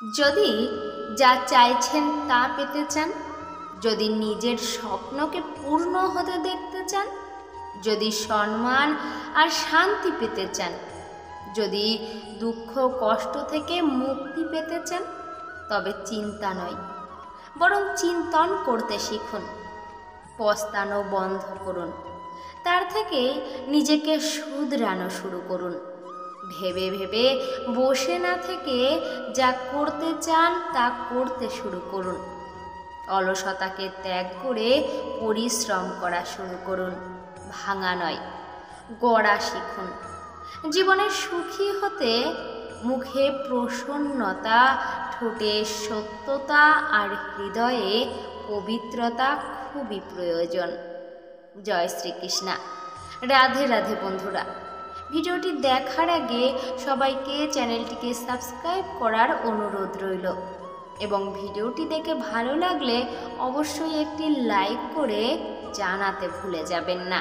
যদি যা চাইছেন তা পেতে চান, যদি নিজের স্বপ্নকে পূর্ণ হতে দেখতে চান, যদি সম্মান আর শান্তি পেতে চান, যদি দুঃখ কষ্ট থেকে মুক্তি পেতে চান, তবে চিন্তা নয় বরং চিন্তন করতে শিখুন। পস্তানো বন্ধ করুন, তার থেকে নিজেকে শুধরানো শুরু করুন। ভেবে ভেবে বসে না থেকে যা করতে চান তা করতে শুরু করুন। অলসতাকে ত্যাগ করে পরিশ্রম করা শুরু করুন। ভাঙা নয়, গড়া শিখুন। জীবনে সুখী হতে মুখে প্রসন্নতা, ঠোঁটে সত্যতা আর হৃদয়ে পবিত্রতা খুবই প্রয়োজন। জয় শ্রীকৃষ্ণ। রাধে রাধে বন্ধুরা। ভিডিওটি দেখার আগে সবাইকে চ্যানেলটিকে সাবস্ক্রাইব করার অনুরোধ রইল এবং ভিডিওটি দেখে ভালো লাগলে অবশ্যই একটি লাইক করে জানাতে ভুলে যাবেন না।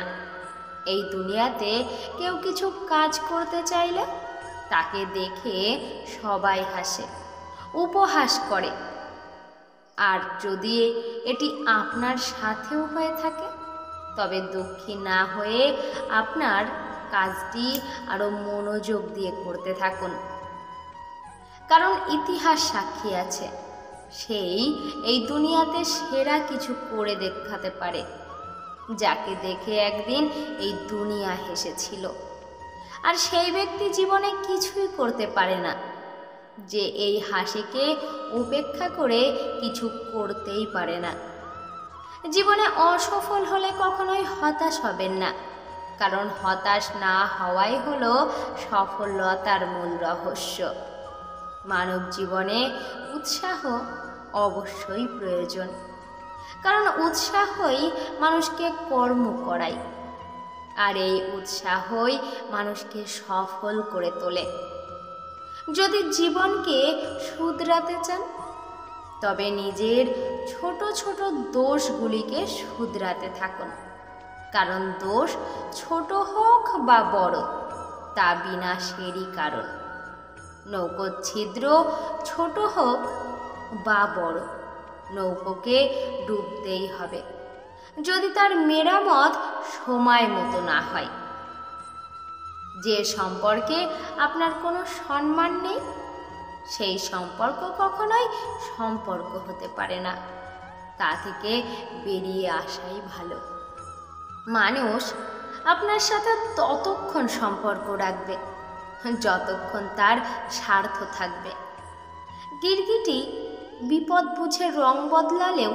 এই দুনিয়াতে কেউ কিছু কাজ করতে চাইলে তাকে দেখে সবাই হাসে, উপহাস করে। আর যদি এটি আপনার সাথেও হয়ে থাকে তবে দুঃখী না হয়ে আপনার কাজটি আরও মনোযোগ দিয়ে করতে থাকুন। কারণ ইতিহাস সাক্ষী আছে, সেই এই দুনিয়াতে সেরা কিছু করে দেখাতে পারে, যাকে দেখে একদিন এই দুনিয়া হেসেছিল। আর সেই ব্যক্তি জীবনে কিছুই করতে পারে না, যে এই হাসিকে উপেক্ষা করে কিছু করতেই পারে না। জীবনে অসফল হলে কখনোই হতাশ হবেন না, কারণ হতাশ না হওয়াই হলো সফলতার মূল রহস্য। মানব জীবনে উৎসাহ অবশ্যই প্রয়োজন, কারণ উৎসাহই মানুষকে কর্ম করায়, আর এই উৎসাহই মানুষকে সফল করে তোলে। যদি জীবনকে শুধরাতে চান তবে নিজের ছোট ছোট দোষগুলিকে শুধরাতে থাকুন, কারণ দোষ ছোট হোক বা বড় তা বিনাশেরই কারণ। নৌকো ছিদ্র ছোট হোক বা বড়, নৌকোকে ডুবতেই হবে যদি তার মেরামত সময় মতো না হয়। যে সম্পর্কে আপনার কোনো সম্মান নেই সেই সম্পর্ক কখনোই সম্পর্ক হতে পারে না, তা থেকে বেরিয়ে আসাই ভালো। মানুষ আপনার সাথে ততক্ষণ সম্পর্ক রাখবে যতক্ষণ তার স্বার্থ থাকবে। গিরগিটি বিপদ বুঝে রং বদলালেও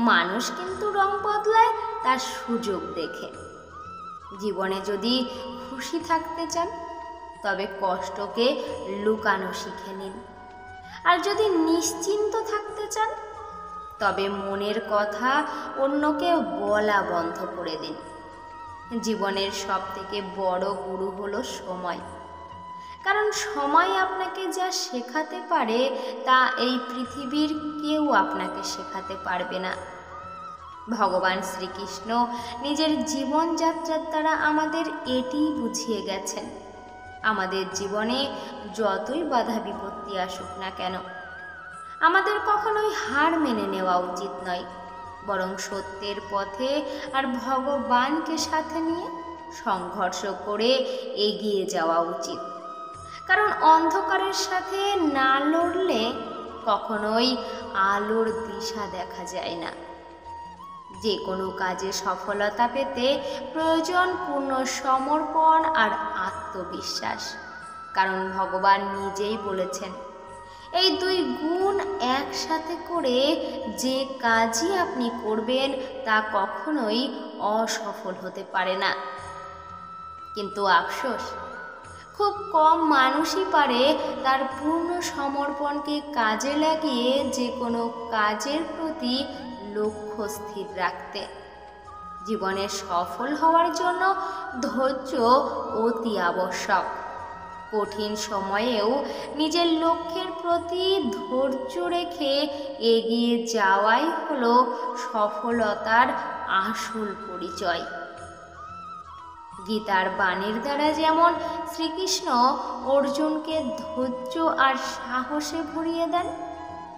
মানুষ কিন্তু রং বদলায় তার সুযোগ দেখে। জীবনে যদি খুশি থাকতে চান তবে কষ্টকে লুকানো শিখে নিন, আর যদি নিশ্চিন্ত থাকতে চান তবে মনের কথা অন্যকে বলা বন্ধ করে দিন। জীবনের সবথেকে বড় গুরু হলো সময়, কারণ সময় আপনাকে যা শেখাতে পারে তা এই পৃথিবীর কেউ আপনাকে শেখাতে পারবে না। ভগবান শ্রীকৃষ্ণ নিজের জীবনযাত্রার দ্বারা আমাদের এটিই বুঝিয়ে গেছেন, আমাদের জীবনে যতই বাধা বিপত্তি আসুক না কেন আমাদের কখনোই হার মেনে নেওয়া উচিত নয়, বরং সত্যের পথে আর ভগবানকে সাথে নিয়ে সংঘর্ষ করে এগিয়ে যাওয়া উচিত। কারণ অন্ধকারের সাথে না লড়লে কখনোই আলোর দিশা দেখা যায় না। যে কোনো কাজে সফলতা পেতে প্রয়োজন পূর্ণ সমর্পণ আর আত্মবিশ্বাস, কারণ ভগবান নিজেই বলেছেন এই দুই গুণ একসাথে করে যে কাজই আপনি করবেন তা কখনোই অসফল হতে পারে না। কিন্তু আফসোস, খুব কম মানুষই পারে তার পূর্ণ সমর্পণকে কাজে লাগিয়ে যে কোনো কাজের প্রতি লক্ষ্য স্থির রাখতে। জীবনে সফল হওয়ার জন্য ধৈর্য অতি আবশ্যক। কঠিন সময়েও নিজের লক্ষ্যের প্রতি ধৈর্য রেখে এগিয়ে যাওয়াই হলো সফলতার আসল পরিচয়। গীতার বাণীর দ্বারা যেমন শ্রীকৃষ্ণ অর্জুনকে ধৈর্য আর সাহসে ভরিয়ে দেন,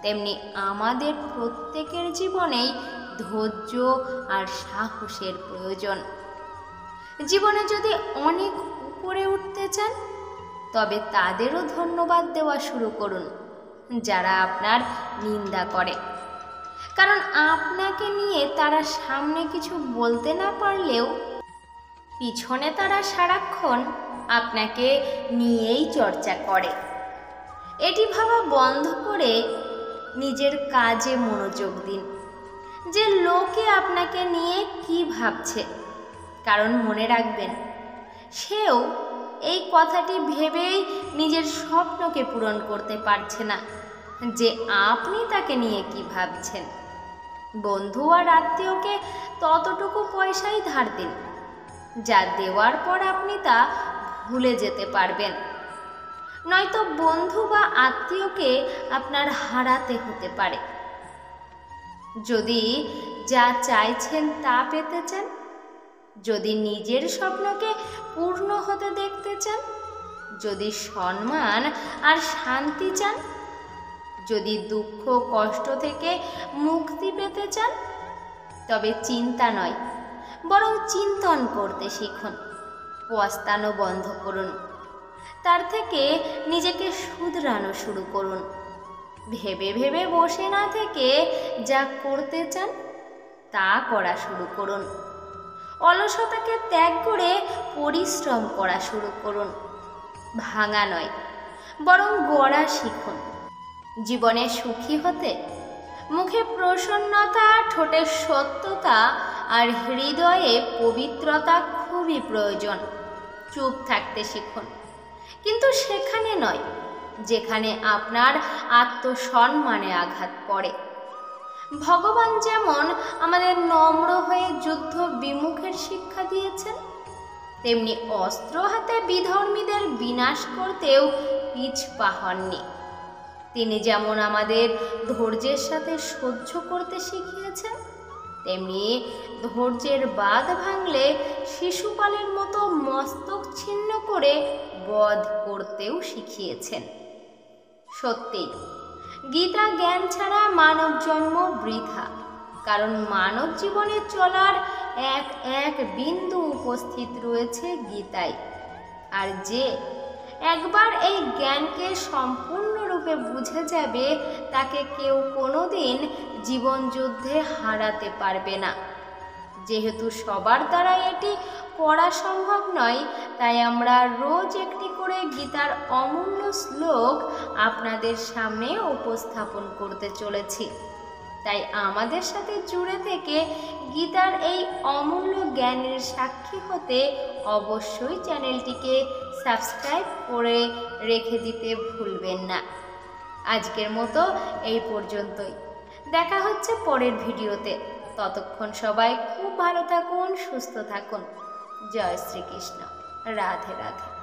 তেমনি আমাদের প্রত্যেকের জীবনেই ধৈর্য আর সাহসের প্রয়োজন। জীবনে যদি অনেক উপরে উঠতে চান, তবে তাদেরও ধন্যবাদ দেওয়া শুরু করুন যারা আপনার নিন্দা করে। কারণ আপনাকে নিয়ে তারা সামনে কিছু বলতে না পারলেও পিছনে তারা সারাক্ষণ আপনাকে নিয়েই চর্চা করে। এটি ভাবা বন্ধ করে নিজের কাজে মনোযোগ দিন যে লোকে আপনাকে নিয়ে কি ভাবছে। কারণ মনে রাখবেন, সেও এই কথাটি ভেবেই নিজের স্বপ্নকে পূরণ করতে পারছে না যে আপনি তাকে নিয়ে কি ভাবছেন। বন্ধু আর আত্মীয়কে ততটুকু পয়সাই ধার দিন যা দেওয়ার পর আপনি তা ভুলে যেতে পারবেন। নয়তো বন্ধু বা আত্মীয়কে আপনার হারাতে হতে পারে। যদি যা চাইছেন তা পেতে চান, যদি নিজের স্বপ্নকে পূর্ণ হতে দেখতে চান, যদি সম্মান আর শান্তি চান, যদি দুঃখ কষ্ট থেকে মুক্তি পেতে চান, তবে চিন্তা নয় বরং চিন্তন করতে শিখুন। পস্তানো বন্ধ করুন, তার থেকে নিজেকে শুধরানো শুরু করুন। ভেবে ভেবে বসে না থেকে যা করতে চান তা করা শুরু করুন। অলসতাকে ত্যাগ করে পরিশ্রম করা শুরু করুন। ভাঙা নয় বরং গড়া শিখুন। জীবনে সুখী হতে মুখে প্রসন্নতা, ঠোঁটে সত্যতা আর হৃদয়ে পবিত্রতা খুবই প্রয়োজন। চুপ থাকতে শিখুন, কিন্তু সেখানে নয় যেখানে আপনার আত্মসম্মানে আঘাত পড়ে। ভগবান যেমন আমাদের নম্র হয়ে যুদ্ধ বিমুখের শিক্ষা দিয়েছেন, তেমনি অস্ত্র হাতে বিধর্মীদের বিনাশ করতেও পিছপা হননি। তিনি যেমন আমাদের ধৈর্যের সাথে সহ্য করতে শিখিয়েছেন, তেমনি ধৈর্যের বাঁধ ভাঙলে শিশুপালের মতো মস্তক ছিন্ন করে বধ করতেও শিখিয়েছেন। সত্যি, গীতা জ্ঞান ছাড়া মানব জন্ম বৃথা। কারণ মানব জীবনে চলার এক এক বিন্দু উপস্থিত রয়েছে গীতায়। আর যে একবার এই জ্ঞানকে সম্পূর্ণরূপে বুঝে যাবে, তাকে কেউ কোনোদিন জীবনযুদ্ধে হারাতে পারবে না। যেহেতু সবার দ্বারা এটি পড়া সম্ভব নয়, তাই আমরা রোজ একটি করে গীতার অমূল্য শ্লোক আপনাদের সামনে উপস্থাপন করতে চলেছি। তাই আমাদের সাথে জুড়ে থেকে গীতার এই অমূল্য জ্ঞানের সাক্ষী হতে অবশ্যই চ্যানেলটিকে সাবস্ক্রাইব করে রেখে দিতে ভুলবেন না। আজকের মতো এই পর্যন্তই। দেখা হচ্ছে পরের ভিডিওতে। ততক্ষণ সবাই খুব ভালো থাকুন, সুস্থ থাকুন। জয় শ্রীকৃষ্ণ। রাধে রাধে।